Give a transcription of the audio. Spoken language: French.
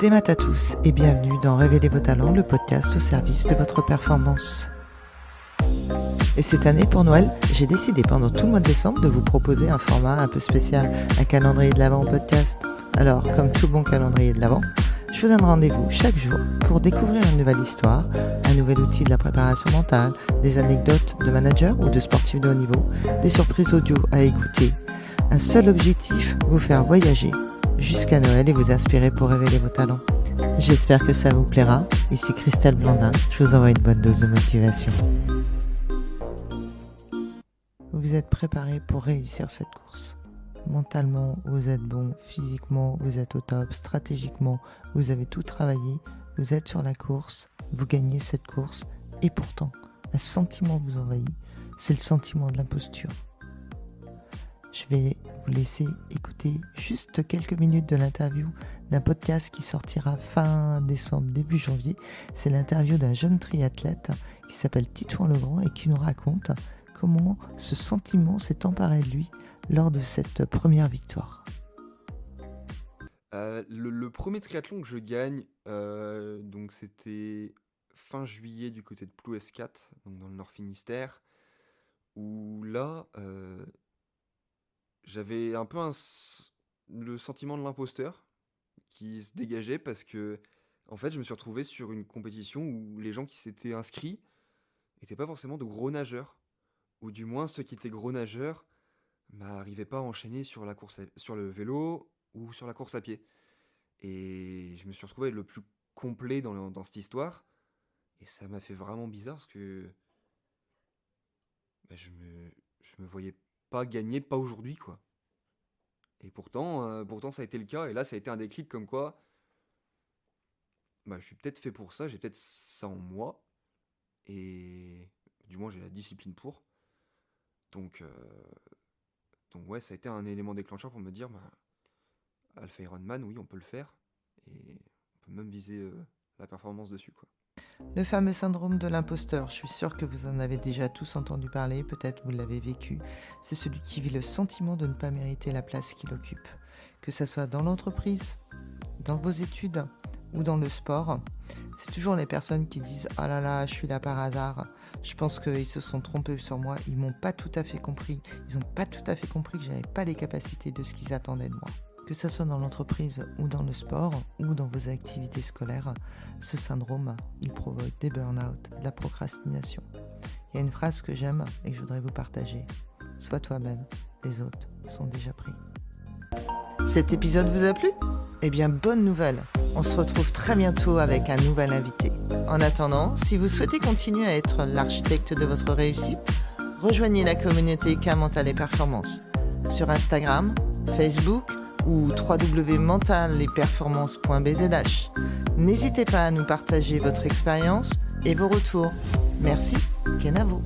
Des maths à tous et bienvenue dans Révéler vos talents, le podcast au service de votre performance. Et cette année, pour Noël, j'ai décidé pendant tout le mois de décembre de vous proposer un format un peu spécial, un calendrier de l'Avent podcast. Alors, comme tout bon calendrier de l'Avent, je vous donne rendez-vous chaque jour pour découvrir une nouvelle histoire, un nouvel outil de la préparation mentale, des anecdotes de managers ou de sportifs de haut niveau, des surprises audio à écouter. Un seul objectif, vous faire voyager jusqu'à Noël et vous inspirer pour révéler vos talents. J'espère que ça vous plaira. Ici Christelle Blandin, je vous envoie une bonne dose de motivation. Vous êtes préparés pour réussir cette course. Mentalement, vous êtes bon, physiquement, vous êtes au top, stratégiquement, vous avez tout travaillé, vous êtes sur la course, vous gagnez cette course, et pourtant, un sentiment vous envahit, c'est le sentiment de l'imposture. Je vais vous laisser écouter juste quelques minutes de l'interview d'un podcast qui sortira fin décembre, début janvier. C'est l'interview d'un jeune triathlète qui s'appelle Titouan Legrand et qui nous raconte comment ce sentiment s'est emparé de lui lors de cette première victoire. Le premier triathlon que je gagne, donc c'était fin juillet du côté de Plouescat, donc dans le Nord Finistère, où là, j'avais un peu le sentiment de l'imposteur qui se dégageait parce que, en fait, je me suis retrouvé sur une compétition où les gens qui s'étaient inscrits n'étaient pas forcément de gros nageurs, ou du moins ceux qui étaient gros nageurs n'arrivaient pas à enchaîner sur sur le vélo ou sur la course à pied. Et je me suis retrouvé le plus complet dans cette histoire, et ça m'a fait vraiment bizarre parce que je me voyais pas gagner, pas aujourd'hui, quoi. Et pourtant, ça a été le cas. Et là, ça a été un déclic comme quoi, je suis peut-être fait pour ça, j'ai peut-être ça en moi. Et du moins, j'ai la discipline pour. Donc ouais, ça a été un élément déclencheur pour me dire, Alpha Ironman, oui, on peut le faire. Et on peut même viser la performance dessus, quoi. Le fameux syndrome de l'imposteur, je suis sûr que vous en avez déjà tous entendu parler, peut-être vous l'avez vécu. C'est celui qui vit le sentiment de ne pas mériter la place qu'il occupe. Que ça soit dans l'entreprise, dans vos études ou dans le sport, c'est toujours les personnes qui disent « Ah là là, je suis là par hasard, je pense qu'ils se sont trompés sur moi, ils m'ont pas tout à fait compris, ils n'ont pas tout à fait compris que j'avais pas les capacités de ce qu'ils attendaient de moi. » Que ce soit dans l'entreprise ou dans le sport ou dans vos activités scolaires, ce syndrome, il provoque des burn-out, de la procrastination. Il y a une phrase que j'aime et que je voudrais vous partager. Sois toi-même, les autres sont déjà pris. Cet épisode vous a plu ? Eh bien, bonne nouvelle, on se retrouve très bientôt avec un nouvel invité. En attendant, si vous souhaitez continuer à être l'architecte de votre réussite, rejoignez la communauté K Mental et Performance sur Instagram, Facebook ou www.mentalesperformances.bzh. N'hésitez pas à nous partager votre expérience et vos retours. Merci, Kenavo.